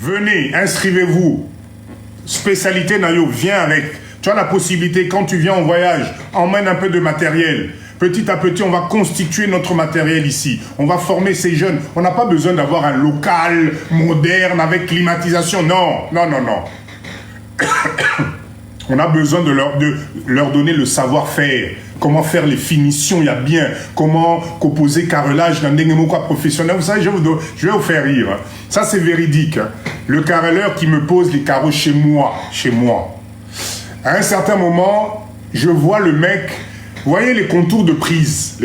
Venez, inscrivez-vous. Spécialité Nayo, viens avec. Tu as la possibilité, quand tu viens en voyage, emmène un peu de matériel. Petit à petit, on va constituer notre matériel ici. On va former ces jeunes. On n'a pas besoin d'avoir un local moderne avec climatisation. Non, non, non, non. On a besoin de leur donner le savoir-faire. Comment faire les finitions, il y a bien. Comment composer carrelage dans des mots professionnels. Vous savez, je vais vous faire rire. Ça, c'est véridique. Le carreleur qui me pose les carreaux chez moi. À un certain moment, je vois le mec... Vous voyez les contours de prise.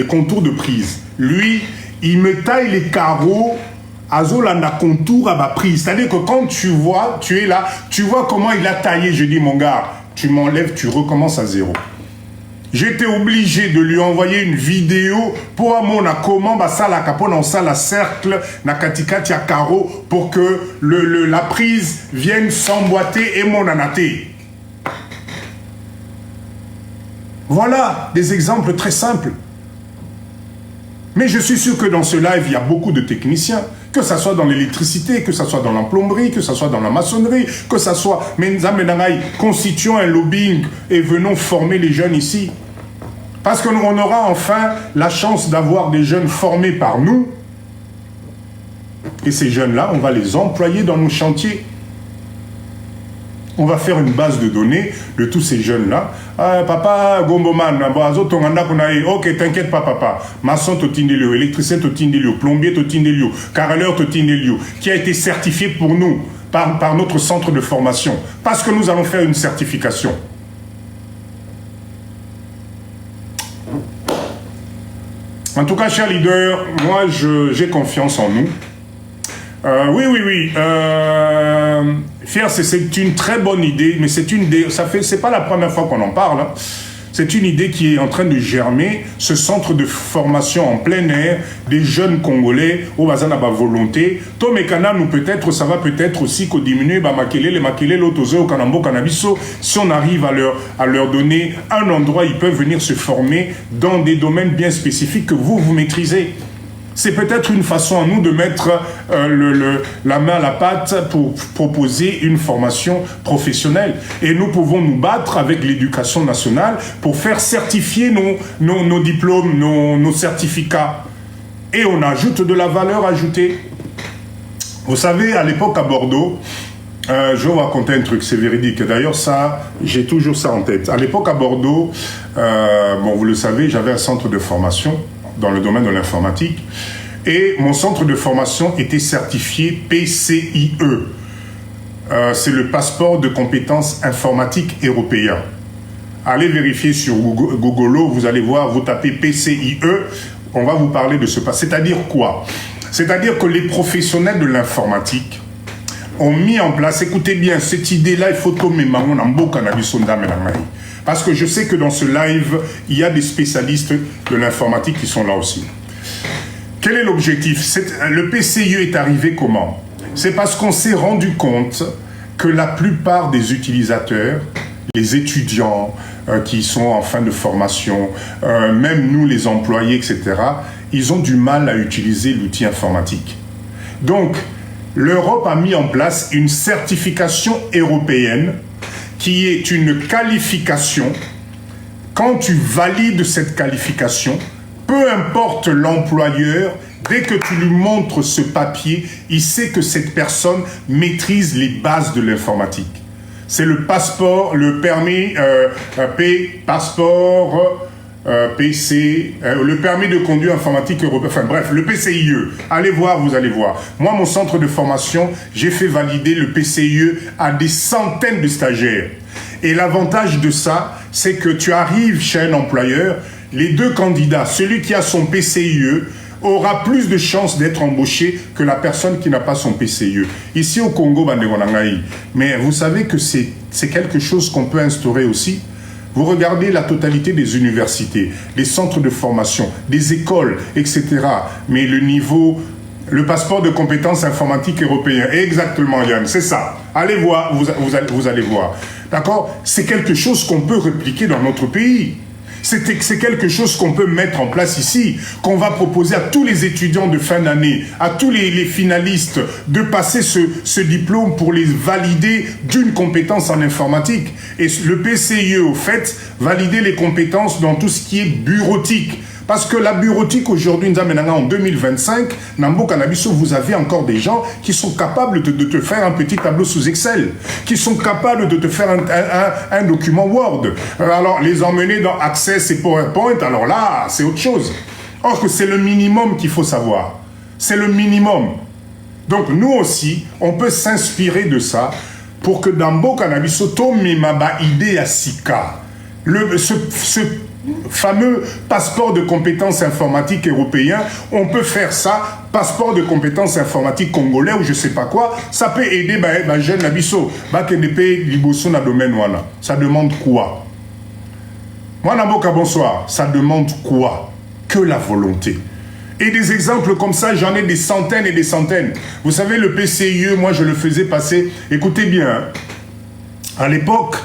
Lui, il me taille les carreaux à Zolanda contour à ma prise. C'est-à-dire que quand tu es là, tu vois comment il a taillé. Je dis, mon gars, tu m'enlèves, tu recommences à zéro. J'étais obligé de lui envoyer une vidéo pour amona comment ça la capone en ça la cercle na katikati ya carreau pour que la prise vienne s'emboîter et mon anaté. Voilà des exemples très simples. Mais je suis sûr que dans ce live, il y a beaucoup de techniciens, que ce soit dans l'électricité, que ce soit dans la plomberie, que ce soit dans la maçonnerie, que ce soit... Constituons un lobbying et venons former les jeunes ici. Parce qu'on aura enfin la chance d'avoir des jeunes formés par nous. Et ces jeunes-là, on va les employer dans nos chantiers. On va faire une base de données de tous ces jeunes-là. Ah, papa, Gomboman, ok, t'inquiète pas, papa. Maçon Totindelio, électricien Totindelio, plombier Totindelio, carreleur Totindelio, qui a été certifié pour nous, par notre centre de formation. Parce que nous allons faire une certification. En tout cas, chers leaders, moi, j'ai confiance en nous. Oui. Fier, c'est une très bonne idée, mais c'est pas la première fois qu'on en parle. Hein. C'est une idée qui est en train de germer, ce centre de formation en plein air, des jeunes Congolais, au bazan à ma volonté. Tomekana, ça va peut-être aussi diminuer, l'autozo, kanambo, canabiso, si on arrive à leur donner un endroit, ils peuvent venir se former dans des domaines bien spécifiques que vous maîtrisez. C'est peut-être une façon à nous de mettre la main à la pâte pour proposer une formation professionnelle. Et nous pouvons nous battre avec l'éducation nationale pour faire certifier nos diplômes, nos certificats. Et on ajoute de la valeur ajoutée. Vous savez, à l'époque à Bordeaux, je vais vous raconter un truc, c'est véridique. D'ailleurs, ça, j'ai toujours ça en tête. À l'époque à Bordeaux, vous le savez, j'avais un centre de formation dans le domaine de l'informatique. Et mon centre de formation était certifié PCIE. C'est le passeport de compétences informatiques européen. Allez vérifier sur Google, vous allez voir, vous tapez PCIE, on va vous parler de ce passeport. C'est-à-dire quoi? C'est-à-dire que les professionnels de l'informatique ont mis en place, écoutez bien, cette idée-là, il faut tomber maman en boca na bisonda melangai. Parce que je sais que dans ce live, il y a des spécialistes de l'informatique qui sont là aussi. Quel est l'objectif? Le PCIE est arrivé comment? C'est parce qu'on s'est rendu compte que la plupart des utilisateurs, les étudiants qui sont en fin de formation, même nous les employés, etc., ils ont du mal à utiliser l'outil informatique. Donc, l'Europe a mis en place une certification européenne qui est une qualification. Quand tu valides cette qualification, peu importe l'employeur, dès que tu lui montres ce papier, il sait que cette personne maîtrise les bases de l'informatique. C'est le passeport, le permis PC, le permis de conduire informatique européen, enfin bref, le PCIE. Allez voir, vous allez voir. Moi, mon centre de formation, j'ai fait valider le PCIE à des centaines de stagiaires. Et l'avantage de ça, c'est que tu arrives chez un employeur, les deux candidats, celui qui a son PCIE, aura plus de chances d'être embauché que la personne qui n'a pas son PCIE. Ici au Congo, mais vous savez que c'est quelque chose qu'on peut instaurer aussi. Vous regardez la totalité des universités, des centres de formation, des écoles, etc. Mais le niveau, le passeport de compétences informatiques européen, exactement Yann, c'est ça. Allez voir, vous allez voir. D'accord? C'est quelque chose qu'on peut répliquer dans notre pays. C'est quelque chose qu'on peut mettre en place ici, qu'on va proposer à tous les étudiants de fin d'année, à tous les finalistes, de passer ce diplôme pour les valider d'une compétence en informatique. Et le PCIE, au fait, valider les compétences dans tout ce qui est bureautique. Parce que la bureautique aujourd'hui, en 2025, Nambo Cannabiso, vous avez encore des gens qui sont capables de te faire un petit tableau sous Excel, qui sont capables de te faire un document Word. Alors, les emmener dans Access et PowerPoint, alors là, c'est autre chose. Or que c'est le minimum qu'il faut savoir. C'est le minimum. Donc, nous aussi, on peut s'inspirer de ça pour que Nambo Cannabiso tome maba idée à Sika. Ce fameux passeport de compétences informatiques européen, on peut faire ça, passeport de compétences informatiques congolais ou je sais pas quoi, ça peut aider les jeunes Nabiso, dans domaine wana. Ça demande quoi? Moi Namboka, bonsoir, ça demande quoi? Que la volonté. Et des exemples comme ça, j'en ai des centaines et des centaines. Vous savez, le PCIE, moi je le faisais passer, écoutez bien, à l'époque,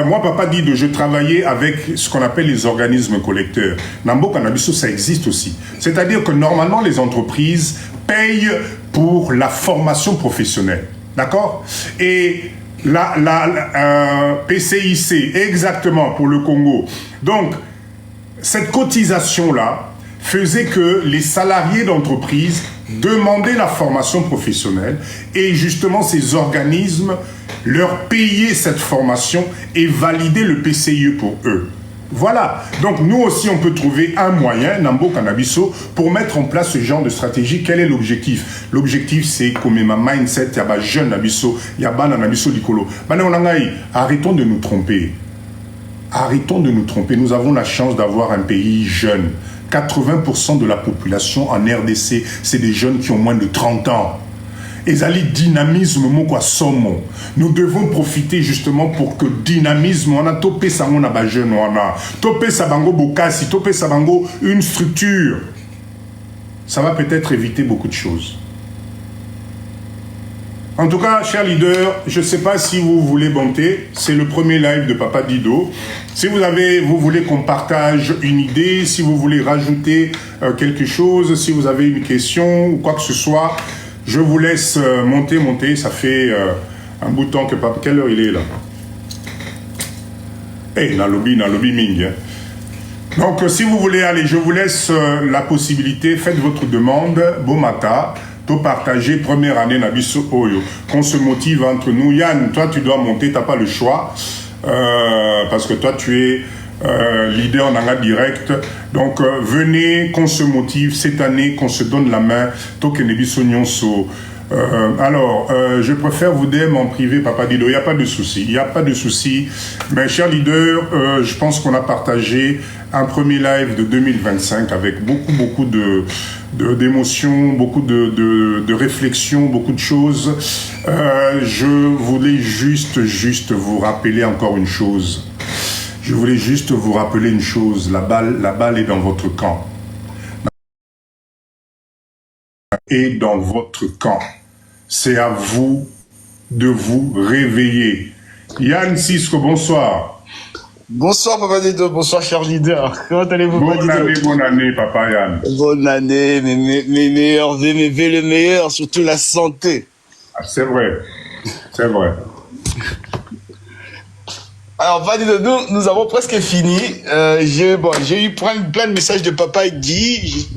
moi, Papa Dido, je travaillais avec ce qu'on appelle les organismes collecteurs. Nambo Cannabiso, ça existe aussi. C'est-à-dire que normalement, les entreprises payent pour la formation professionnelle. D'accord? Et la PCIC, exactement, pour le Congo. Donc, cette cotisation-là faisait que les salariés d'entreprise demandaient la formation professionnelle et justement ces organismes leur payer cette formation et valider le PCIE pour eux. Voilà. Donc, nous aussi, on peut trouver un moyen, Nambo Cannabiso, pour mettre en place ce genre de stratégie. Quel est l'objectif? L'objectif, c'est comme ma mindset, il y a jeune Nabiso, il y a ban Nabiso Likolo. Arrêtons de nous tromper. Arrêtons de nous tromper. Nous avons la chance d'avoir un pays jeune. 80% de la population en RDC, c'est des jeunes qui ont moins de 30 ans. Ezali dynamisme moko somo. Nous devons profiter justement pour que dynamisme on a topé ça on a ba jeune on a topé ça bango bokasi topé ça bango une structure. Ça va peut-être éviter beaucoup de choses. En tout cas, chers leaders, je ne sais pas si vous voulez monter. C'est le premier live de Papa Dido. Si vous voulez qu'on partage une idée, si vous voulez rajouter quelque chose, si vous avez une question ou quoi que ce soit, je vous laisse monter. Ça fait un bout de temps que Papa... Quelle heure il est là? Dans le lobby Ming. Hein. Donc, si vous voulez aller, je vous laisse la possibilité. Faites votre demande. Bomata. Pour partager première année Nabiso Oyo. Qu'on se motive entre nous. Yann, toi, tu dois monter. Tu n'as pas le choix. Parce que toi, tu es... leader en direct. Donc, venez, qu'on se motive cette année, qu'on se donne la main. Alors, je préfère vous DM en privé, Papa Dido. Il n'y a pas de souci. Il n'y a pas de souci. Mais, chers leaders, je pense qu'on a partagé un premier live de 2025 avec beaucoup d'émotions, beaucoup de réflexions, beaucoup de choses. Je voulais juste vous rappeler encore une chose. Je voulais juste vous rappeler une chose, la balle est dans votre camp. Et dans votre camp. C'est à vous de vous réveiller. Yann Sisko, bonsoir. Bonsoir Papa Dido, bonsoir cher leader. Comment allez-vous? Bonne année Papa Yann. Bonne année, mes meilleurs vœux, mes vœux le meilleur, surtout la santé. Ah, c'est vrai, c'est vrai. Alors, Vadido, nous avons presque fini. J'ai eu plein de messages de Papa Guy.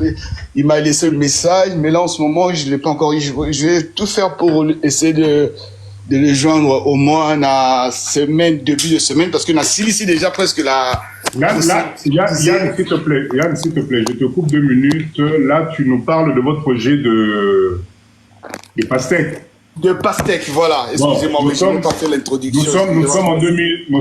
Il m'a laissé le message, mais là, en ce moment, je ne l'ai pas encore eu. Je vais tout faire pour essayer de le joindre au moins début de semaine, parce qu'on a ici déjà presque la... Yann, s'il te plaît, je te coupe 2 minutes. Là, tu nous parles de votre projet de pastèque. De pastèque, voilà. Excusez-moi, mais je n'ai pas fait l'introduction. Nous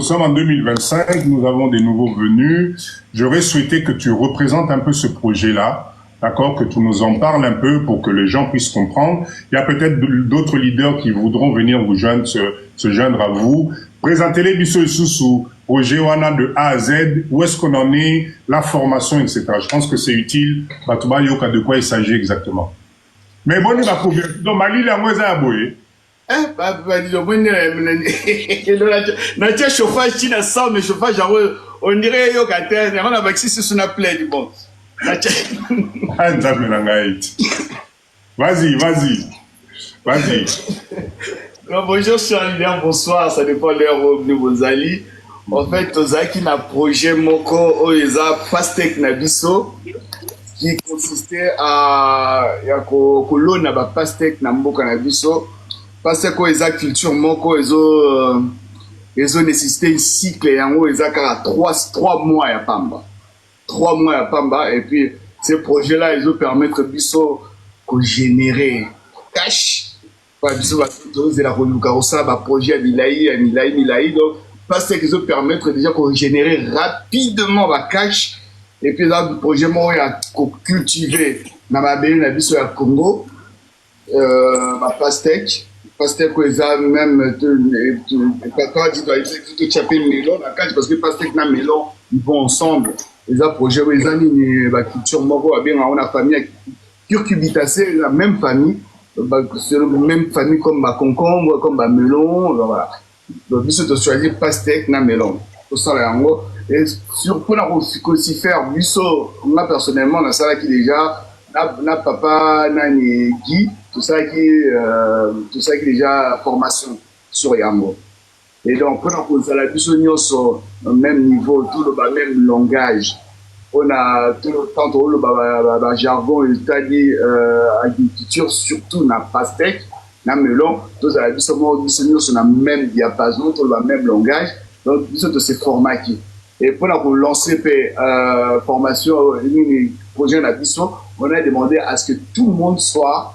sommes en 2025, nous avons des nouveaux venus. J'aurais souhaité que tu représentes un peu ce projet-là, d'accord, que tu nous en parles un peu pour que les gens puissent comprendre. Il y a peut-être d'autres leaders qui voudront venir vous joindre, se joindre à vous. Présentez-les Bisso et Soussou, projet Wana de A à Z, où est-ce qu'on en est, la formation, etc. Je pense que c'est utile. Batouba Yoka, de quoi il s'agit exactement. Mais bon, il va couvrir. Donc, Mali, la moi, ça a boyé. dis donc, na chauffage, tu n'as ça, mais chauffage, on dirait yo kater, on a vacciné sur une plaie, bon. Vas-y, vas-y. Vas-y. Bonjour, Charlie, bonsoir, ça dépend de l'heure où vous allez. En fait, Ozaki na projet moko oeza Pastek na biso qui consistait à kolona ba Pastek na mboka na biso. Pastek oeza culture moko ezo nécessité un cycle yango eza kaka 3 mois ya pamba. 3 mois ya pamba et puis ces projets là ils ont permettre biso de générer cash. Pas biso ba de la reluka osa ba projet milai donc parce qu'ils ont permettre déjà de générer rapidement la cash et puis là le projet moi a cultiver dans ma belle na biso ya Congo ma pastèque ils a même papa dit doit tout chaper melon la cash parce que pastèque na melon ils vont ensemble les a projet ils a ni ba culture moko a bien on a famille curcubitacée la même famille c'est la même famille comme ma concombre comme ma melon voilà. Donc, biso to choisir pastèque na melon. Tout ça là en gros. Et sur pour aussi faire biso, moi personnellement, na ça qui déjà, na papa, na ni Guy, tout ça qui déjà formation sur Yango. Et donc, pour ça la biso sur le même niveau, tout le même langage. On a tout le temps le jargon, c'est-à-dire agriculture, surtout na pastèque. Na melon, tous à la biso sur le même diapason, tout le même langage, donc biso de ces formats qui. Et pour lancer formation, projet na biso, on a demandé à ce que tout le monde soit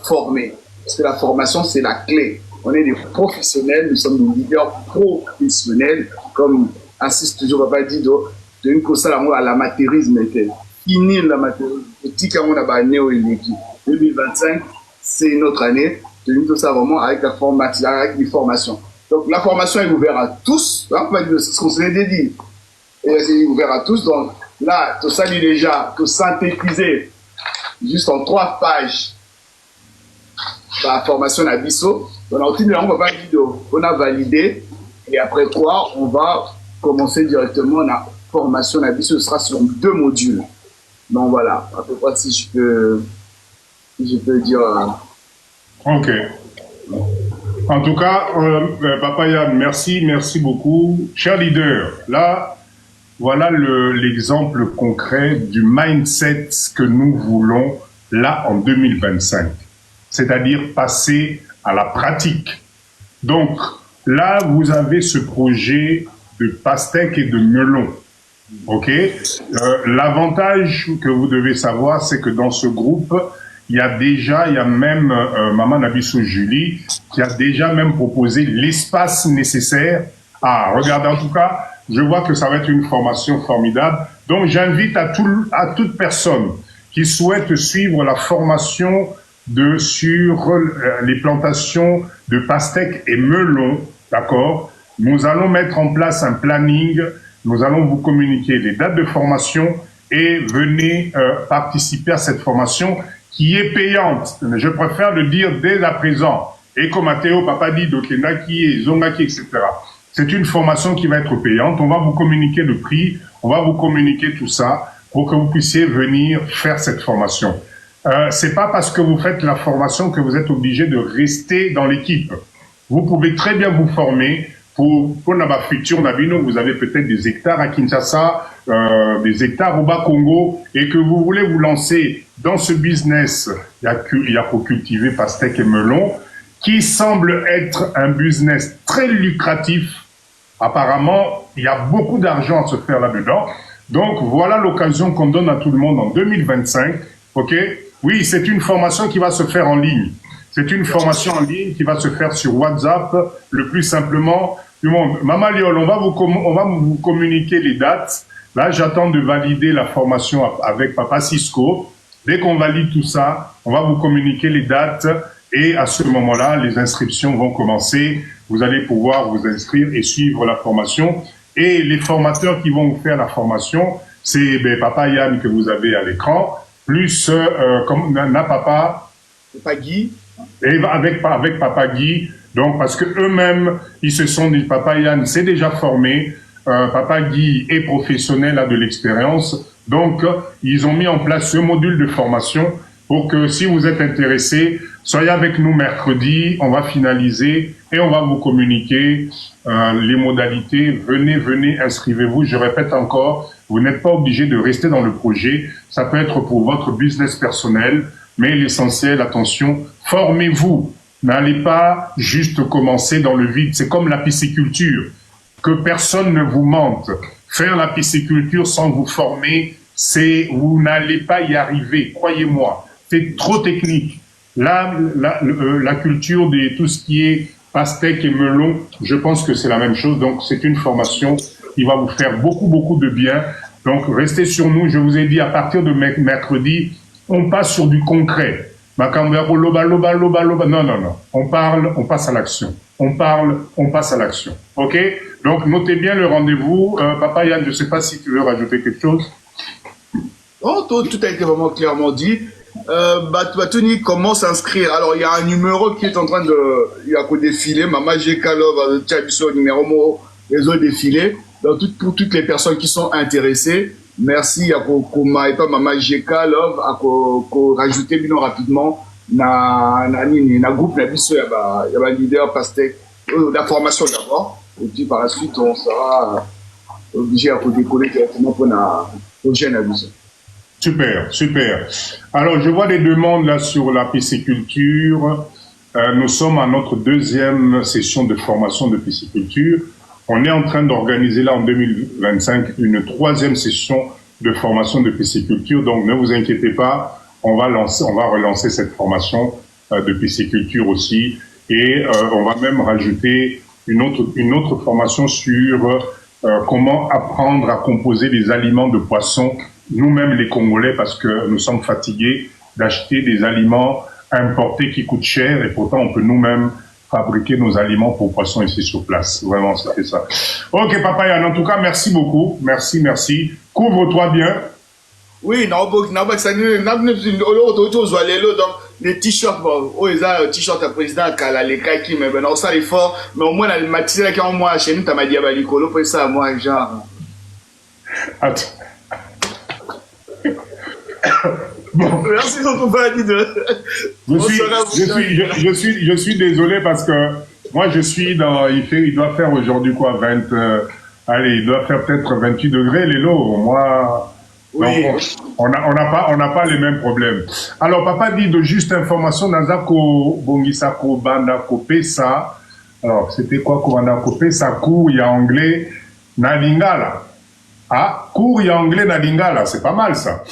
formé, parce que la formation c'est la clé. On est des professionnels, nous sommes des leaders professionnels, comme insiste toujours Papa Dido, de une chose à l'amateurisme était fini l'amateurisme. Petit quand on a banné au 2025. C'est notre année, tout ça vraiment avec la formation, avec les formations. Donc la formation est ouverte à tous, c'est ce qu'on s'est dit. C'est ouvert à tous, donc là, tout ça dit déjà, tout synthétiser juste en 3 pages la formation à Bisso. On a validé et après quoi, on va commencer directement la formation à Bisso, ce sera sur 2 modules. Donc voilà, à peu près si je peux dire. Ok. En tout cas, Papa Yann, merci beaucoup. Cher leader, là, voilà l'exemple concret du mindset que nous voulons là en 2025. C'est-à-dire passer à la pratique. Donc, là, vous avez ce projet de pastèque et de melon. Ok. L'avantage que vous devez savoir, c'est que dans ce groupe, il y a même Maman Nabiso Julie qui a déjà même proposé l'espace nécessaire. Ah, regardez, en tout cas, je vois que ça va être une formation formidable. Donc, j'invite à toute personne qui souhaite suivre la formation sur les plantations de pastèques et melons, d'accord? Nous allons mettre en place un planning. Nous allons vous communiquer les dates de formation et venez participer à cette formation qui est payante. Je préfère le dire dès à présent. Et comme Mathéo, Papa dit, Dokenaki, Zongaki, etc. C'est une formation qui va être payante. On va vous communiquer le prix, on va vous communiquer tout ça pour que vous puissiez venir faire cette formation. C'est pas parce que vous faites la formation que vous êtes obligé de rester dans l'équipe. Vous pouvez très bien vous former pour la future Nabino. Vous avez peut-être des hectares à Kinshasa, des hectares au Bas-Congo, et que vous voulez vous lancer dans ce business. Il y a pour cultiver pastèque et melon, qui semble être un business très lucratif. Apparemment, il y a beaucoup d'argent à se faire là-dedans. Donc, voilà l'occasion qu'on donne à tout le monde en 2025. OK? Oui, c'est une formation qui va se faire en ligne. C'est une formation en ligne qui va se faire sur WhatsApp, le plus simplement du monde. Maman Liol, on va vous communiquer les dates. Là, j'attends de valider la formation avec Papa Cisco. Dès qu'on valide tout ça, on va vous communiquer les dates. Et à ce moment-là, les inscriptions vont commencer. Vous allez pouvoir vous inscrire et suivre la formation. Et les formateurs qui vont vous faire la formation, c'est Papa Yann que vous avez à l'écran, plus comme Papa Guy Et avec Papa Guy, donc parce que eux-mêmes, ils se sont dit, Papa Yann s'est déjà formé, Papa Guy est professionnel, a de l'expérience, donc ils ont mis en place ce module de formation pour que si vous êtes intéressé, soyez avec nous mercredi, on va finaliser et on va vous communiquer les modalités. Venez, inscrivez-vous. Je répète encore, vous n'êtes pas obligé de rester dans le projet. Ça peut être pour votre business personnel, mais l'essentiel, attention, formez-vous. N'allez pas juste commencer dans le vide. C'est comme la pisciculture. Que personne ne vous mente. Faire la pisciculture sans vous former, vous n'allez pas y arriver. Croyez-moi. C'est trop technique. Là, la culture de tout ce qui est pastèque et melon, je pense que c'est la même chose. Donc, c'est une formation qui va vous faire beaucoup de bien. Donc, restez sur nous. Je vous ai dit, à partir de mercredi, on passe sur du concret. Non. On passe à l'action. On passe à l'action. OK? Donc, notez bien le rendez-vous. Papa Yann, je ne sais pas si tu veux rajouter quelque chose. Oh, tout a été vraiment clairement dit. Tony, comment s'inscrire? Alors, il y a un numéro qui est en train de, il y a qu'au défiler. Maman Jekalov, Tchabiso, numéro, les autres défilés. Donc, pour toutes les personnes qui sont intéressées, merci à pas Maman Jekalov, à rajouter bien rapidement, na groupe, na biso, il y a leader Pastèque, la formation d'abord. Et puis, par la suite, on sera obligé à décoller directement pour la prochaine aviso. Super. Alors, je vois des demandes là sur la pisciculture. Nous sommes à notre deuxième session de formation de pisciculture. On est en train d'organiser là en 2025 une troisième session de formation de pisciculture. Donc, ne vous inquiétez pas, on va relancer cette formation de pisciculture aussi. Et on va même rajouter une autre formation sur comment apprendre à composer des aliments de poissons, nous-mêmes les Congolais, parce que nous sommes fatigués d'acheter des aliments importés qui coûtent cher, et pourtant on peut nous-mêmes fabriquer nos aliments pour poissons ici sur place. Vraiment, ça fait ça. Ok, Papa Yann, en tout cas, merci beaucoup. Merci. Couvre-toi bien. Oui, les t-shirts, t-shirts à président Kala, les kaki, mais non, ça est fort, mais au moins, la matinée, quand moi, chez nous, t'as ma diabalicolo, pour ça, moi, genre. Attends. Bon. Merci beaucoup, je suis désolé parce que moi, je suis dans, il doit faire aujourd'hui quoi, il doit faire peut-être 28 degrés, les lots. Moi, oui. Donc, on n'a pas les mêmes problèmes. Alors, papa dit de juste information, Nazako, Bongisako, Bandako, Pesa. Alors, c'était quoi, Bandako, Pesa, cours, il y a anglais, Nalingala. Ah, cours, il y a anglais, Nalingala. C'est pas mal, ça.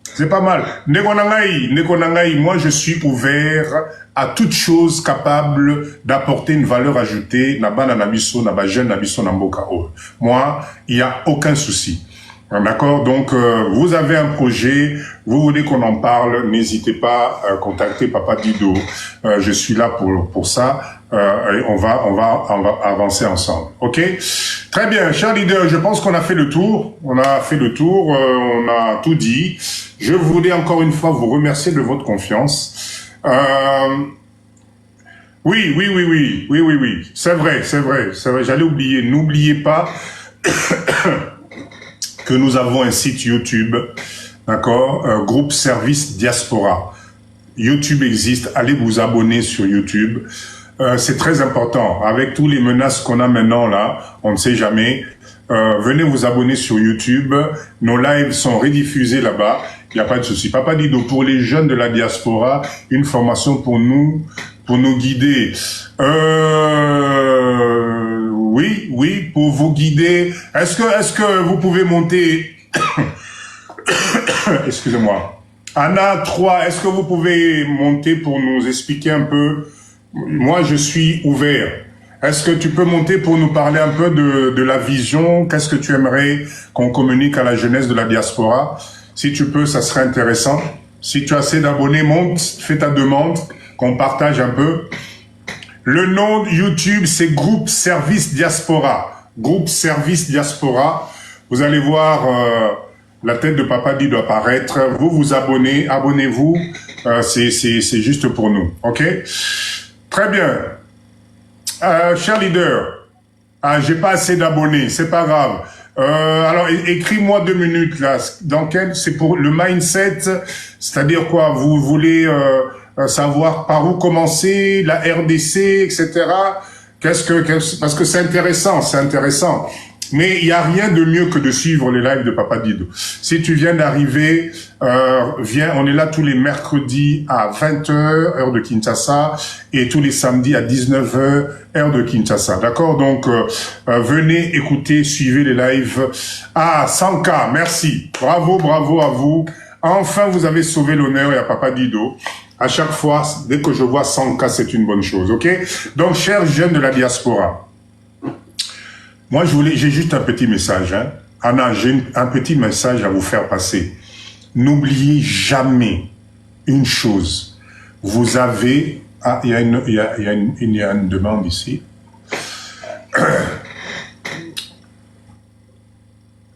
C'est pas mal. Nekonangai, moi, je suis ouvert à toute chose capable d'apporter une valeur ajoutée, Naba Nabiso, Naba jeune, Nabiso, Namboka. Moi, il n'y a aucun souci. D'accord? Donc, vous avez un projet, vous voulez qu'on en parle, n'hésitez pas à contacter Papa Dido. Je suis là pour ça. Et on va avancer ensemble. OK? Très bien, chers leaders, je pense qu'on a fait le tour. On a tout dit. Je voulais encore une fois vous remercier de votre confiance. Oui. C'est vrai. J'allais oublier. N'oubliez pas que nous avons un site YouTube, d'accord, groupe Service Diaspora. YouTube existe, allez vous abonner sur YouTube. C'est très important. Avec tous les menaces qu'on a maintenant là, on ne sait jamais. Venez vous abonner sur YouTube. Nos lives sont rediffusés là-bas. Il n'y a pas de souci. Papa Dido, pour les jeunes de la diaspora, une formation pour nous guider. Oui, pour vous guider. Est-ce que vous pouvez monter, excusez-moi. Anna 3, est-ce que vous pouvez monter pour nous expliquer un peu? Moi, je suis ouvert. Est-ce que tu peux monter pour nous parler un peu de la vision? Qu'est-ce que tu aimerais qu'on communique à la jeunesse de la diaspora? Si tu peux, ça serait intéressant. Si tu as assez d'abonnés, monte, fais ta demande, qu'on partage un peu. Le nom de YouTube, c'est Groupe Service Diaspora. Groupe Service Diaspora. Vous allez voir La tête de Papa dit doit apparaître. Vous vous abonnez, abonnez-vous. C'est juste pour nous. OK? Très bien. Cher leader, j'ai pas assez d'abonnés, c'est pas grave. Alors, écris-moi 2 minutes là. Dans quel? C'est pour le mindset, c'est-à-dire quoi? Vous voulez savoir par où commencer, la RDC, etc. Parce que c'est intéressant, c'est intéressant. Mais il n'y a rien de mieux que de suivre les lives de Papa Dido. Si tu viens d'arriver, viens, on est là tous les mercredis à 20h, heure de Kinshasa, et tous les samedis à 19h, heure de Kinshasa. D'accord? Donc, venez écouter, suivez les lives. 100K, merci. Bravo, bravo à vous. Enfin, vous avez sauvé l'honneur et à Papa Dido. À chaque fois, dès que je vois 100K, c'est une bonne chose, ok? Donc, chers jeunes de la diaspora, moi, j'ai juste un petit message, hein. Anna, j'ai un petit message à vous faire passer. N'oubliez jamais une chose. Vous avez, il y a une demande ici.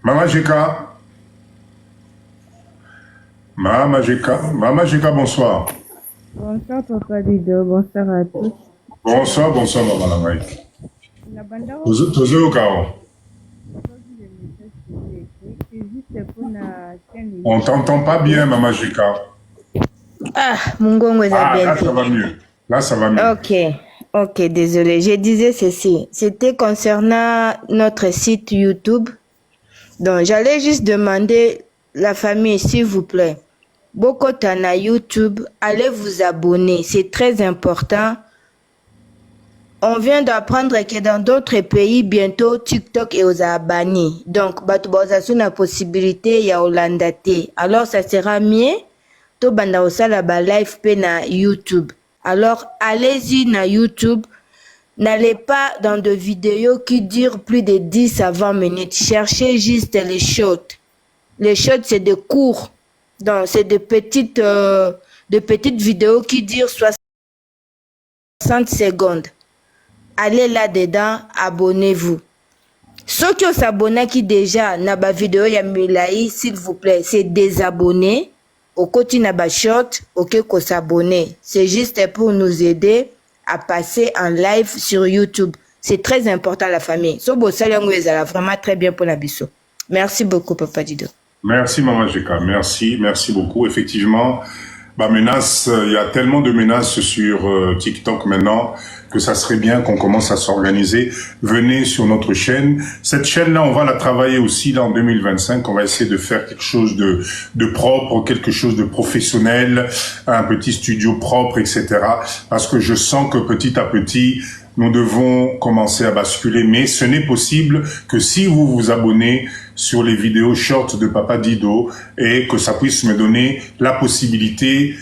Mama Jeka. Mama Jeka, bonsoir. Bonsoir Papa Dido, bonsoir à tous. Bonsoir, Maman Langaï. On t'entend pas bien, Maman Jeka. Ah, mon gongo est là, ça va mieux. Là, ça va mieux. Ok, désolé. Je disais ceci. C'était concernant notre site YouTube. Donc, j'allais juste demander la famille, s'il vous plaît. Beaucoup na YouTube, allez vous abonner. C'est très important. On vient d'apprendre que dans d'autres pays, bientôt, TikTok est aux banni. Donc, batubaza la possibilité, il y a Hollandate. Alors, ça sera mieux. To banda osala ba live pe na YouTube. Alors, allez-y na YouTube. N'allez pas dans de vidéos qui durent plus de 10 à 20 minutes. Cherchez juste les shorts. Les shorts, c'est des courts. Donc, c'est de petites vidéos qui durent 60 secondes. Allez là-dedans, abonnez-vous. Ceux qui ont s'abonné qui déjà n'a pas vidéo ya milai, s'il vous plaît, c'est désabonner. Au côté n'a pas short, ok, qu'on s'abonner. C'est juste pour nous aider à passer en live sur YouTube. C'est très important la famille. So bo salango ezala vraiment très bien pour la biso. Merci beaucoup Papa Dido. Merci Maman Jeka, merci beaucoup. Effectivement, menace, il y a tellement de menaces sur TikTok maintenant que ça serait bien qu'on commence à s'organiser. Venez sur notre chaîne. Cette chaîne-là, on va la travailler aussi là en 2025. On va essayer de faire quelque chose de propre, quelque chose de professionnel, un petit studio propre, etc. Parce que je sens que petit à petit, nous devons commencer à basculer. Mais ce n'est possible que si vous vous abonnez sur les vidéos short de Papa Dido et que ça puisse me donner la possibilité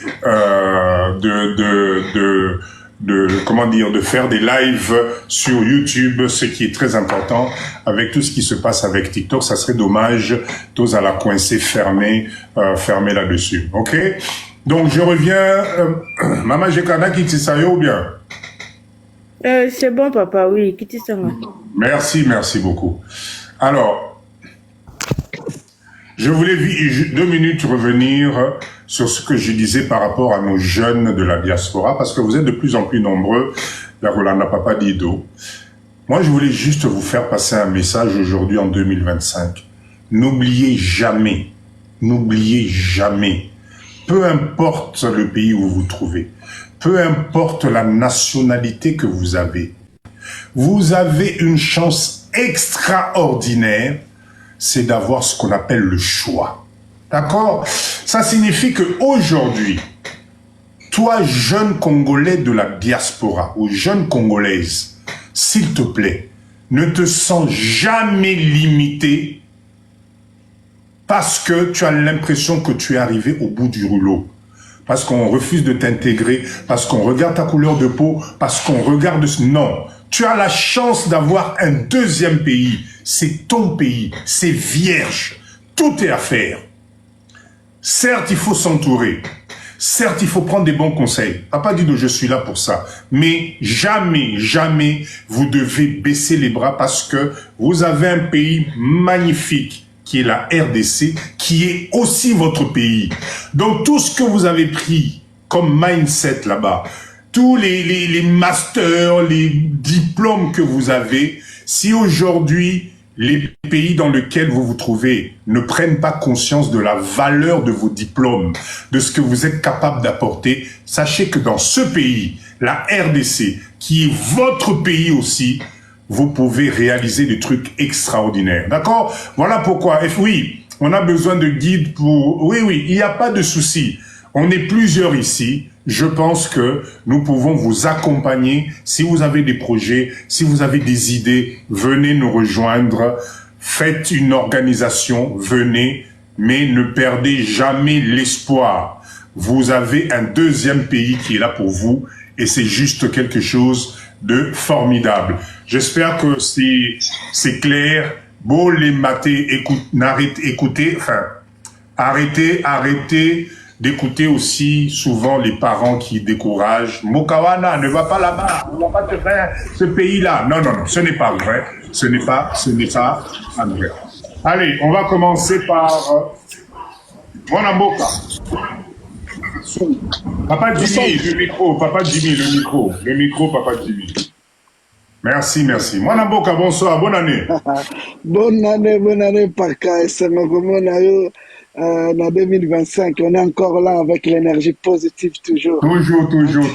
de faire des lives sur YouTube, ce qui est très important. Avec tout ce qui se passe avec TikTok, ça serait dommage tous à la coincer fermée là-dessus. Ok? Donc je reviens. Maman Jekana Kitisayo ou bien? C'est bon papa, oui. Kitisayo. Merci beaucoup. Alors, je voulais 2 minutes revenir sur ce que je disais par rapport à nos jeunes de la diaspora, parce que vous êtes de plus en plus nombreux vers Rolanda Papa Dido. Moi, je voulais juste vous faire passer un message aujourd'hui en 2025. N'oubliez jamais, peu importe le pays où vous vous trouvez, peu importe la nationalité que vous avez une chance extraordinaire, c'est d'avoir ce qu'on appelle le choix. D'accord? Ça signifie que aujourd'hui, toi, jeune Congolais de la diaspora ou jeune Congolaise, s'il te plaît, ne te sens jamais limité parce que tu as l'impression que tu es arrivé au bout du rouleau. Parce qu'on refuse de t'intégrer, parce qu'on regarde ta couleur de peau, parce qu'on regarde... Non, tu as la chance d'avoir un deuxième pays. C'est ton pays, c'est vierge. Tout est à faire. Certes, il faut s'entourer. Certes, il faut prendre des bons conseils. Papa Dido, je suis là pour ça. Mais jamais, vous devez baisser les bras parce que vous avez un pays magnifique qui est la RDC, qui est aussi votre pays. Donc tout ce que vous avez pris comme mindset là-bas, tous les masters, les diplômes que vous avez, si aujourd'hui les pays dans lesquels vous vous trouvez ne prennent pas conscience de la valeur de vos diplômes, de ce que vous êtes capable d'apporter, sachez que dans ce pays, la RDC, qui est votre pays aussi, vous pouvez réaliser des trucs extraordinaires. D'accord? Voilà pourquoi. Et oui, on a besoin de guides pour... Oui, il n'y a pas de souci. On est plusieurs ici. Je pense que nous pouvons vous accompagner. Si vous avez des projets, si vous avez des idées, venez nous rejoindre. Faites une organisation, venez, mais ne perdez jamais l'espoir. Vous avez un deuxième pays qui est là pour vous et c'est juste quelque chose de formidable. J'espère que c'est clair. Bon, les matés, arrêtez d'écouter aussi souvent les parents qui découragent. Mokawana, ne va pas là-bas, on va pas te faire ce pays-là. Non, ce n'est pas vrai. Ce n'est pas vrai. Allez, on va commencer par Mwanamboka. Papa Jimmy, le micro, Papa Jimmy. Merci. Mwanamboka, bonsoir, bonne année. Bonne année, Parka, et c'est en 2025, on est encore là avec l'énergie positive toujours. Toujours.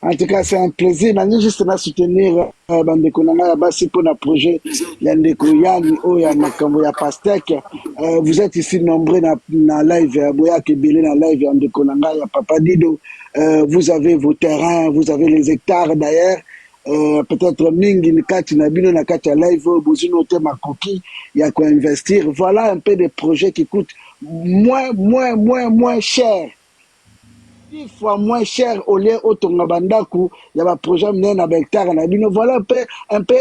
En tout cas, c'est un plaisir. Nous juste à soutenir Bandeko Nanga Basi pour le projet Yandeko Yani Oya Makambo ya Pastek. Vous êtes ici nombreux dans live, Boya Kebele dans live Yandeko Nanga ya Papa Dido. Vous avez vos terrains, vous avez les hectares d'ailleurs. Peut-être mingi nikati na bino na kati ya live bozino te makoki ya ko investir. Voilà un peu des projets qui coûtent moins cher, 10 fois moins cher au lieu otonga bandaku ya ba projet mnen na hectare na bino. Voilà un peu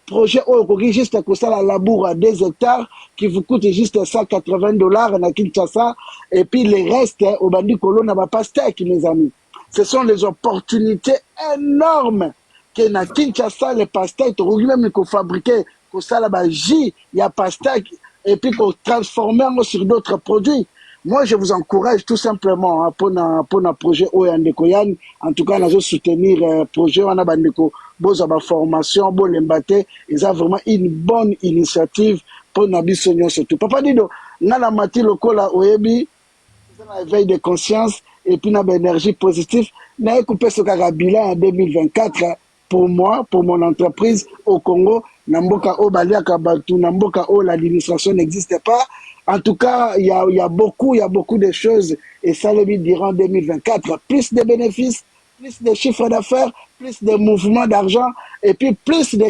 projet okoki juste à ça la labour à 2 hectares qui vous coûte juste $180 na Kinshasa et puis les restes au bandi kolo na ba pastèque mes amis. Ce sont les opportunités énormes que na Kinshasa les pastèques tu même qu'on fabriquer qu'on ça là bas jus il y a pastèque et puis qu'on transformer sur d'autres produits. Moi je vous encourage tout simplement hein, pour na projet Oyandeko Yan. En tout cas nous soutenir projet on a bandeko boza ba formation bon lembate ils ont vraiment une bonne initiative pour na biso surtout. Papa Dido na la mati lokola oyebi ça éveil de conscience et puis na énergie positive na coupé ce bilan en 2024 pour moi, pour mon entreprise au Congo, Namboka O Baliaka Batu, Namboka O, l'administration n'existe pas. En tout cas, il y a beaucoup de choses et ça le dit durant 2024. Plus de bénéfices, plus de chiffres d'affaires, plus de mouvements d'argent et puis plus de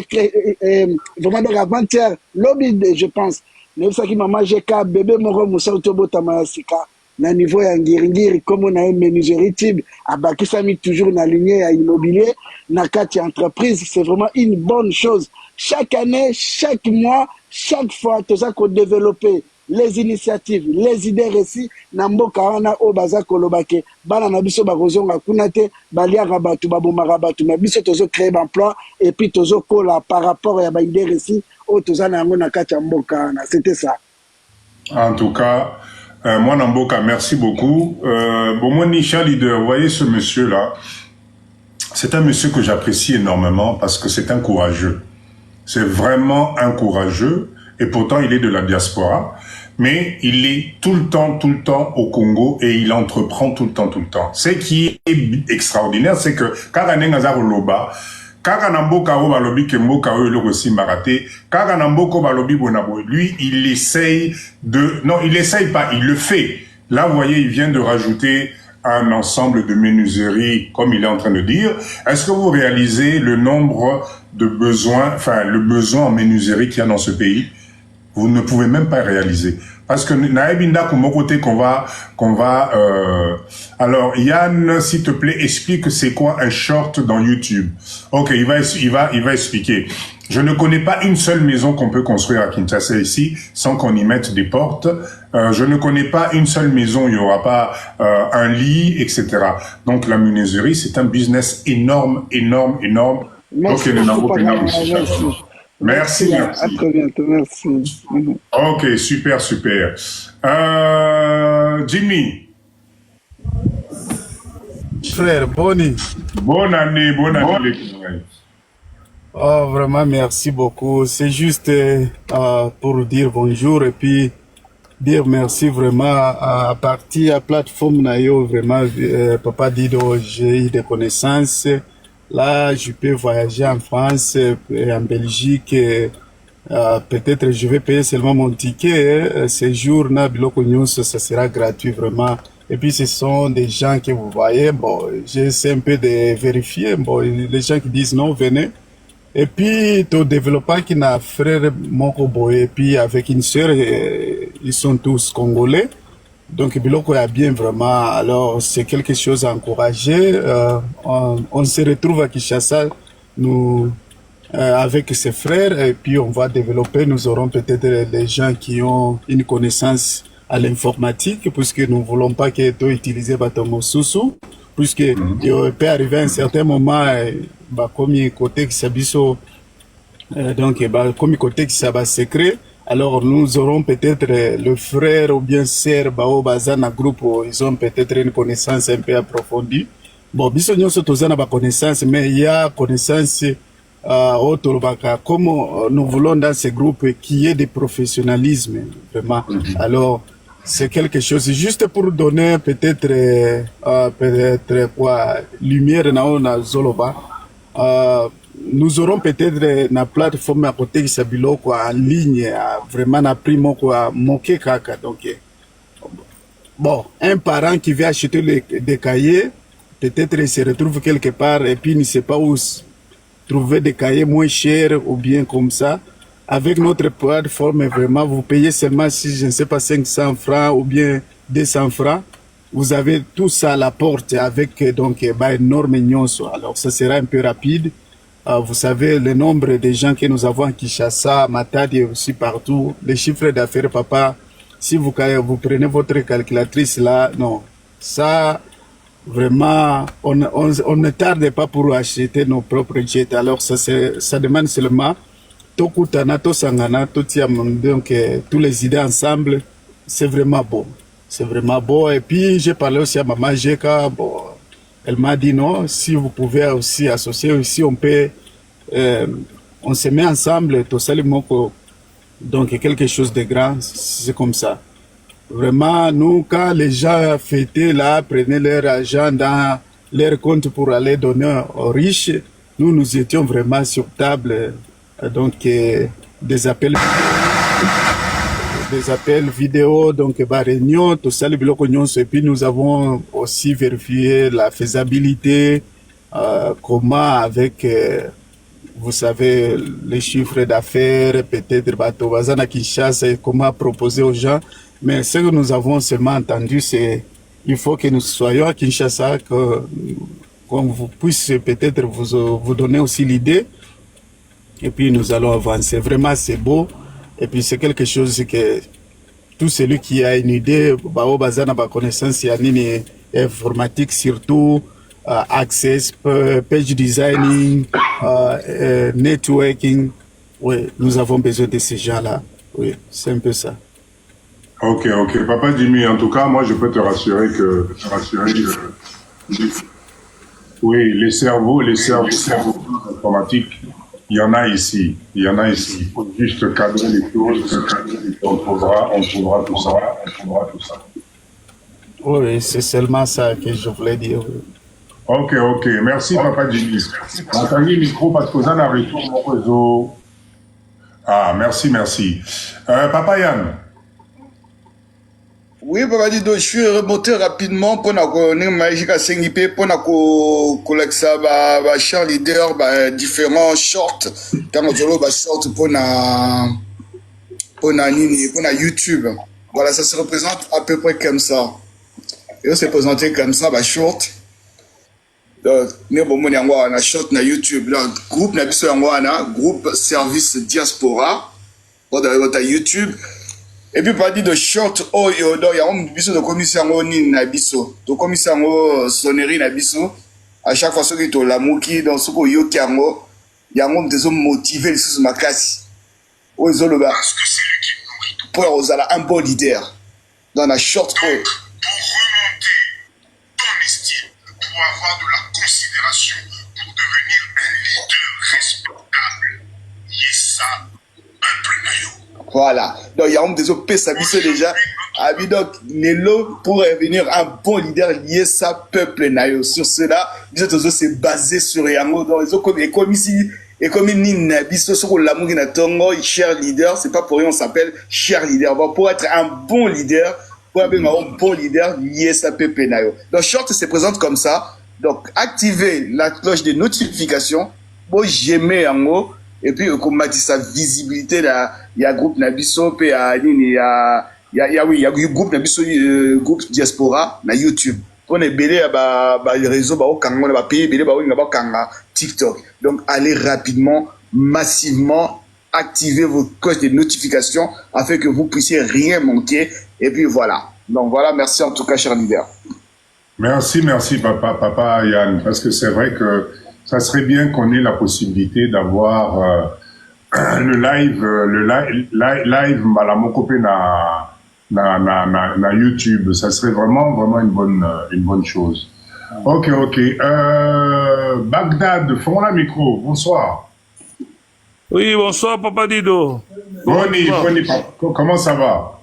vraiment de avant-hier, lobby, je pense. Même ça qui m'a mangé bébé Moro Moussa Utobo Tamayasika. Na niveau ya ngiringiri comme on a une menuiserie type abakisami toujours na lignée à immobilier na kati entreprise c'est vraiment une bonne chose chaque année chaque mois chaque fois tout ça qu'on développer les initiatives les idées récits na mboka wana o baza kolobake bana na biso bakozonga kuna te baliaka batu babomaka batu na biso tozo créer d'emploi et puis tozo kola par rapport ya ba idées récits o toza na yango na kati ya mboka wana c'était ça en tout cas moi, Namboka, merci beaucoup. Bon, moi, Nisha Leader, vous voyez ce monsieur-là, c'est un monsieur que j'apprécie énormément parce que c'est un courageux. C'est vraiment un courageux et pourtant il est de la diaspora. Mais il est tout le temps au Congo et il entreprend tout le temps. Ce qui est extraordinaire, c'est que Karanen Azar Loba, Kaka Namboka o balobi ke mboka o le aussi maraté. Kaka Namboko balobi bonabo. Lui, il essaye de... Non, il essaye pas, il le fait. Là, vous voyez, il vient de rajouter un ensemble de menuiseries, comme il est en train de dire. Est-ce que vous réalisez le nombre de besoins, enfin, le besoin en menuiserie qu'il y a dans ce pays? Vous ne pouvez même pas réaliser. Parce que Naebinda Kumokote alors Yann, s'il te plaît, explique c'est quoi un short dans YouTube. Ok, il va expliquer. Je ne connais pas une seule maison qu'on peut construire à Kinshasa ici sans qu'on y mette des portes. Je ne connais pas une seule maison où il n'y aura pas un lit, etc. Donc la menuiserie, c'est un business énorme. Merci Ok, beaucoup, merci. Merci, À merci. très bientôt. Merci. Ok, super, super. Jimmy, Frère, Bonnie. bonne année les Camerounais. Oh, vraiment, merci beaucoup. C'est juste pour dire bonjour et puis dire merci vraiment à partir à plateforme Nayo. Vraiment, Papa Dido, j'ai eu des connaissances. Là, je peux voyager en France et en Belgique. Peut-être je vais payer seulement mon ticket. Séjour na Biloko News, ça sera gratuit vraiment. Et puis ce sont des gens que vous voyez. Bon, j'essaie un peu de vérifier. Bon, les gens qui disent non, venez. Et puis, ton développeur qui n'a frère Mokobo et puis avec une sœur, ils sont tous congolais. Donc, Biloko est bien vraiment. Alors, c'est quelque chose à encourager. On se retrouve à Kinshasa, nous, avec ses frères, et puis on va développer. Nous aurons peut-être des gens qui ont une connaissance à l'informatique, puisque nous ne voulons pas que tu utilises Batomo Soussou, puisque il peut arriver à un certain moment, comme côté qui s'abisso, donc comme côté qui s'abat secret. Alors nous aurons peut-être le frère ou bien sœur Bao Bazana groupe, ils ont peut-être une connaissance un peu approfondie. Bon, biso nyonso tozana ba connaissance, mais il y a connaissance comme nous voulons dans ce groupe qu'il y ait des professionnalisme vraiment. Alors c'est quelque chose juste pour donner peut-être quoi lumière na Zoloba. Nous aurons peut-être na plateforme à côté qui s'abilo quoi en ligne vraiment na primo quoi moquer kaka donc bon un parent qui veut acheter des cahiers peut-être il se retrouve quelque part et puis il ne sait pas où trouver des cahiers moins chers ou bien comme ça. Avec notre plateforme, vraiment, vous payez seulement, si je ne sais pas, 500 francs ou bien 200 francs. Vous avez tout ça à la porte avec donc énorme nyonso. Alors, ça sera un peu rapide. Vous savez, le nombre de gens que nous avons à Kinshasa, Matadi et aussi partout, les chiffres d'affaires, papa, si vous prenez votre calculatrice là, non, ça, vraiment, on ne tarde pas pour acheter nos propres jets. Alors, ça demande seulement Tokutana, Tosangana, donc tous les idées ensemble, c'est vraiment beau. C'est vraiment beau. Et puis, j'ai parlé aussi à Maman Jeka. Bon, elle m'a dit non, si vous pouvez aussi associer aussi, on peut, on se met ensemble, tout ça, donc quelque chose de grand, c'est comme ça. Vraiment, nous, quand les gens fêtaient là, prenaient leur argent dans leur compte pour aller donner aux riches, nous étions vraiment sur table. Donc, des appels vidéo, donc, réunion, tout ça, les blocs et puis nous avons aussi vérifié la faisabilité, comment avec, vous savez, les chiffres d'affaires, peut-être, Bazana Kinshasa, comment proposer aux gens. Mais ce que nous avons seulement entendu, c'est il faut que nous soyons à Kinshasa, qu'on vous puisse peut-être vous donner aussi l'idée. Et puis nous allons avancer. Vraiment, c'est beau. Et puis c'est quelque chose que tout celui qui a une idée, bazana ba connaissance ya nini informatique surtout, access, page designing, networking. Oui, nous avons besoin de ces gens-là. Oui, c'est un peu ça. Ok, Papa Jimmy, en tout cas, moi je peux te rassurer que oui, les cerveaux informatiques, il y en a ici. Il faut juste cadrer les choses. On trouvera tout ça. Oui, c'est seulement ça que je voulais dire. Ok. Merci, Papa Jimmy. Entendu le micro parce que vous en avez tout mon réseau. Ah, merci. Papa Yann. Oui, Papa Dido, je suis remonté rapidement pour nous magique à Sengipe pour nous collecter chers leaders différents shorts dans notre short pour YouTube. Voilà, ça se représente à peu près comme ça. Et on s'est présenté comme ça, short. Ne bon mon yango na short na YouTube. Le groupe na biso yango na groupe service diaspora. Dans YouTube. Et puis pas dit de short oyo do ya on biso de commission ni na biso to commission sonnerie na biso à chaque fois ce que to la muki dans ce ko yoki yango yango moto motiver les sous makasi oyo ezoloba Parce que c'est lui qui nourrit tout. pour ozala un bon leader dans la short Donc, pour remonter ton estime, pour avoir de la considération, pour devenir un leader respectable, Yessa, peuple nayo. voilà donc yango moto ezopesa biso déjà abi donc lelo pour devenir un bon leader lié ça peuple nayo sur cela biso tozo se baser sur yango donc ekomisi ekomi nini na biso soko lamuki na tongo cher leader c'est pas pour rien on s'appelle cher leader bon, pour être un bon leader pour être un bon leader lié ça peuple nayo donc short se présente comme ça donc activez la cloche de notification pour j'aimer yango et puis comment sa visibilité là il y a groupe nabiso pe il y a groupe nabiso groupe diaspora na YouTube pour ne belé ba réseau ba okanga ba pays belé ba olinga ba kanga TikTok donc allez rapidement massivement activer vos cloches de notification afin que vous puissiez rien manquer et puis voilà donc voilà merci en tout cas cher leader. Merci papa Yann, parce que c'est vrai que ça serait bien qu'on ait la possibilité d'avoir le live Malamokopé na YouTube. Ça serait vraiment une bonne chose. Ok. Bagdad, font la micro. Bonsoir. Oui, bonsoir Papa Dido. Boni, comment ça va?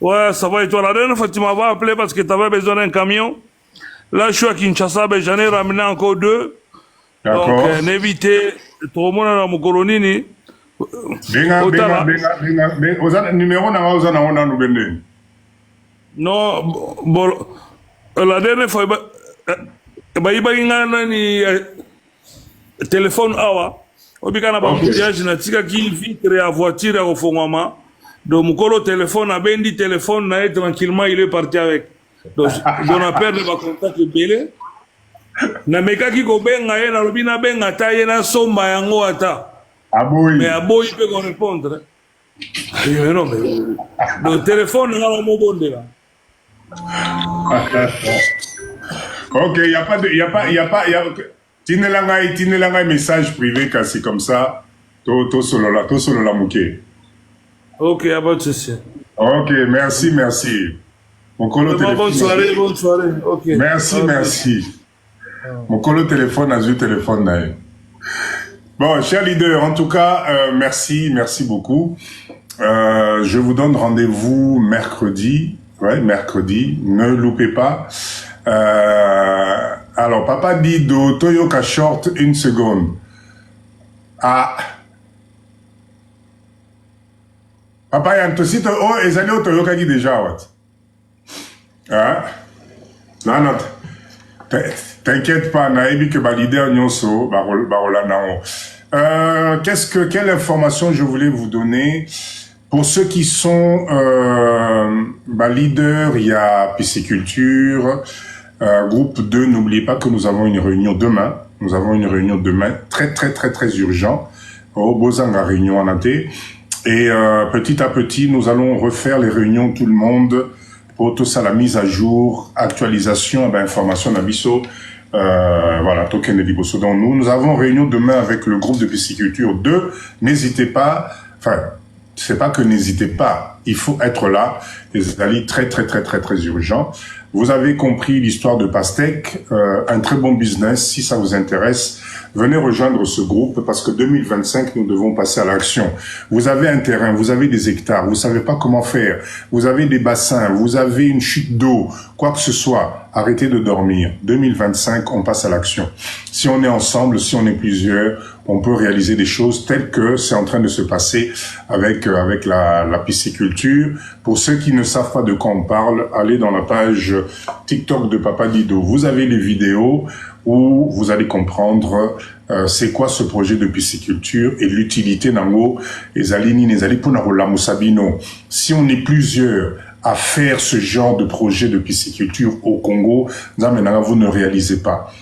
Ouais, ça va et toi? La dernière fois tu m'avais appelé parce que tu avais besoin d'un camion. Là, je suis à Kinshasa, mais j'en ai ramené encore 2. D'accord. Donc, n'évitez, tout le monde dans mon colonie. Benga, numéro na waza na wana nubende. Non, bon, la dernière fois, ni téléphone awa. Obikana ba mutiage na tika ki vitre à voiture au fongama. Donc, mon téléphone a bendi téléphone na tranquillement, il est parti avec. Donc, on a perdu ma contact belé. Na meka ki ko benga ye na lobina benga ta ye na somba yango ata. Aboyi. Mais aboyi peut qu'on répondre. Mais non, mais le téléphone na la mobonde là. Ok, il y a pas tinelanga message privé quand c'est comme ça. To solo la mouké. Ok, y a pas de souci. Ok, merci. Mon colo téléphone. Bonne soirée. Ok. Merci. Mon colo téléphone a eu téléphone. Bon, cher leader, en tout cas, merci beaucoup. Je vous donne rendez-vous mercredi. Ouais, mercredi. Ne loupez pas. Alors, Papa Dido, Toyoka Short, 1 seconde. Ah. Papa Yann, aussi, ils au Toyoka qui déjà, what? Hein? Non. T'inquiète pas, naïbi que leader nyonso, barola nao. Quelle information je voulais vous donner? Pour ceux qui sont leaders, il y a pisciculture, groupe 2, n'oubliez pas que nous avons une réunion demain. Très urgent. Au Bozanga réunion en athée. Et petit à petit, nous allons refaire les réunions tout le monde pour tout ça, la mise à jour, actualisation, information d'abisso. Voilà, token de Liboso. Donc nous avons réunion demain avec le groupe de pisciculture 2. N'hésitez pas, c'est pas que n'hésitez pas, il faut être là. Les alliés très urgent. Vous avez compris l'histoire de Pastèque, un très bon business. Si ça vous intéresse, venez rejoindre ce groupe parce que 2025, nous devons passer à l'action. Vous avez un terrain, vous avez des hectares, vous savez pas comment faire, vous avez des bassins, vous avez une chute d'eau, quoi que ce soit, arrêtez de dormir. 2025, on passe à l'action. Si on est ensemble, si on est plusieurs, on peut réaliser des choses telles que c'est en train de se passer avec la pisciculture. Pour ceux qui ne savent pas de quoi on parle, allez dans la page TikTok de Papa Dido. Vous avez les vidéos où vous allez comprendre c'est quoi ce projet de pisciculture et l'utilité nango ezali pour la Moussabino. Si on est plusieurs à faire ce genre de projet de pisciculture au Congo, vous ne réalisez pas.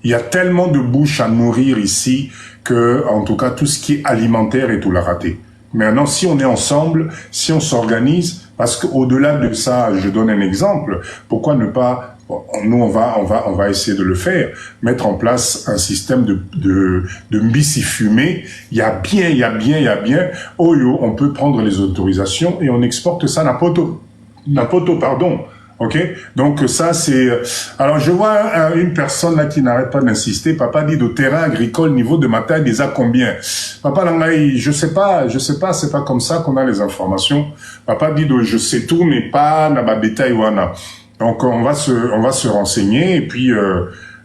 Il y a tellement de bouches à nourrir ici que, en tout cas, tout ce qui est alimentaire est tout la raté. Maintenant, si on est ensemble, si on s'organise, parce qu'au-delà de ça, je donne un exemple, pourquoi ne pas Bon, nous, on va essayer de le faire, mettre en place un système de mbisi fumé. Il y a bien. Oh yo, on peut prendre les autorisations et on exporte ça n'importe, pardon. Ok, donc ça c'est. Alors je vois une personne là qui n'arrête pas d'insister. Papa dit de terrain agricole niveau de Matadi déjà combien? Papa Langaï, je sais pas, c'est pas comme ça qu'on a les informations. Papa dit de je sais tout mais pas na ba détail wana. Donc on va se renseigner et puis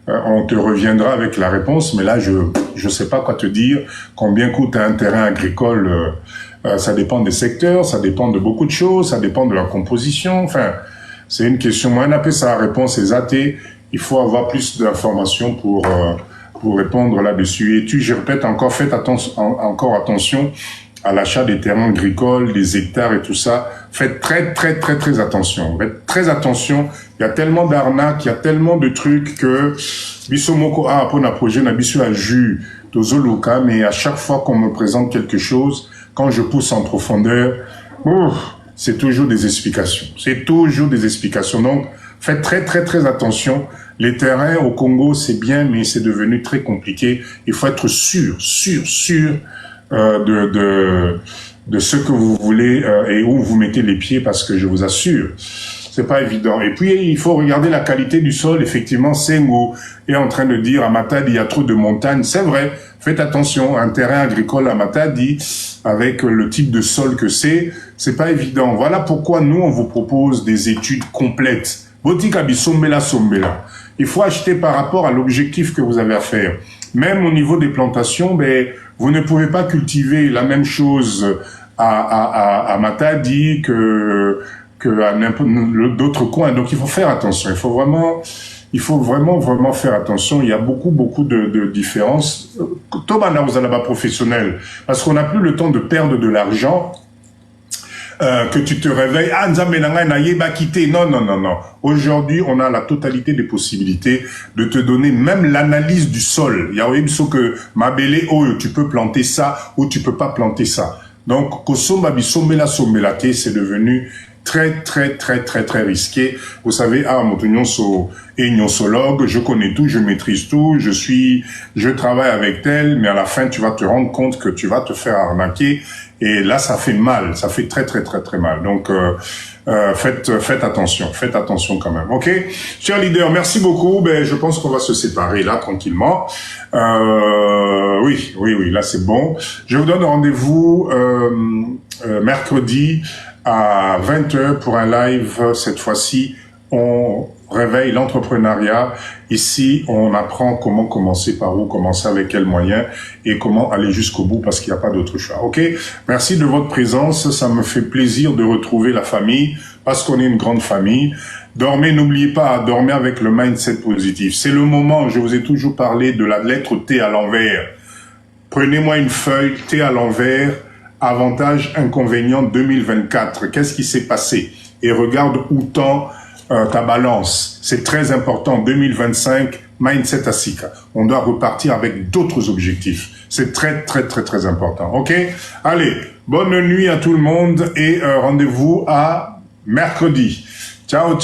on te reviendra avec la réponse. Mais là je sais pas quoi te dire. Combien coûte un terrain agricole? Ça dépend des secteurs, ça dépend de beaucoup de choses, ça dépend de la composition. Enfin. C'est une question. Moi, on appelle ça la réponse exatée. Il faut avoir plus d'informations pour répondre là-dessus. Et je répète encore, faites attention à l'achat des terrains agricoles, des hectares et tout ça. Faites très attention. Faites très attention. Il y a tellement d'arnaques, il y a tellement de trucs que Bissomoko a pour un projet n'a bisu à jus d'Ozoluka, mais à chaque fois qu'on me présente quelque chose, quand je pousse en profondeur, c'est toujours des explications. Donc, faites très attention. Les terrains au Congo, c'est bien, mais c'est devenu très compliqué. Il faut être sûr de ce que vous voulez et où vous mettez les pieds, parce que je vous assure, c'est pas évident. Et puis, il faut regarder la qualité du sol. Effectivement, Sengo est en train de dire à Matadi, il y a trop de montagnes. C'est vrai. Faites attention. Un terrain agricole à Matadi, avec le type de sol que c'est pas évident. Voilà pourquoi nous, on vous propose des études complètes. Botikabi sombela. Il faut acheter par rapport à l'objectif que vous avez à faire. Même au niveau des plantations, vous ne pouvez pas cultiver la même chose à Matadi que à n'importe d'autres coins. Donc il faut faire attention. Il faut vraiment faire attention. Il y a beaucoup de différences. Tobana aux alabas professionnels, parce qu'on n'a plus le temps de perdre de l'argent. Que tu te réveilles, non. Aujourd'hui, on a la totalité des possibilités de te donner même l'analyse du sol. Il y a que mabele, tu peux planter ça ou tu peux pas planter ça. Donc, c'est devenu très risqué. Vous savez, je connais tout, je maîtrise tout, je travaille avec tel, mais à la fin, tu vas te rendre compte que tu vas te faire arnaquer. Et là, ça fait mal, ça fait très mal. Donc, faites attention quand même. Ok, chers leaders, merci beaucoup. Je pense qu'on va se séparer là tranquillement. Oui, là c'est bon. Je vous donne rendez-vous mercredi à 20h pour un live. Cette fois-ci, on réveille l'entrepreneuriat. Ici, on apprend comment commencer, par où commencer, avec quels moyens et comment aller jusqu'au bout, parce qu'il n'y a pas d'autre choix. Ok? Merci de votre présence. Ça me fait plaisir de retrouver la famille, parce qu'on est une grande famille. Dormez, n'oubliez pas, dormez avec le mindset positif. C'est le moment, je vous ai toujours parlé de la lettre T à l'envers. Prenez-moi une feuille, T à l'envers, avantage, inconvénient 2024. Qu'est-ce qui s'est passé? Et regarde où tend ta balance. C'est très important. 2025, mindset à Sika. On doit repartir avec d'autres objectifs. C'est très important. Ok? Allez, bonne nuit à tout le monde et rendez-vous à mercredi. Ciao.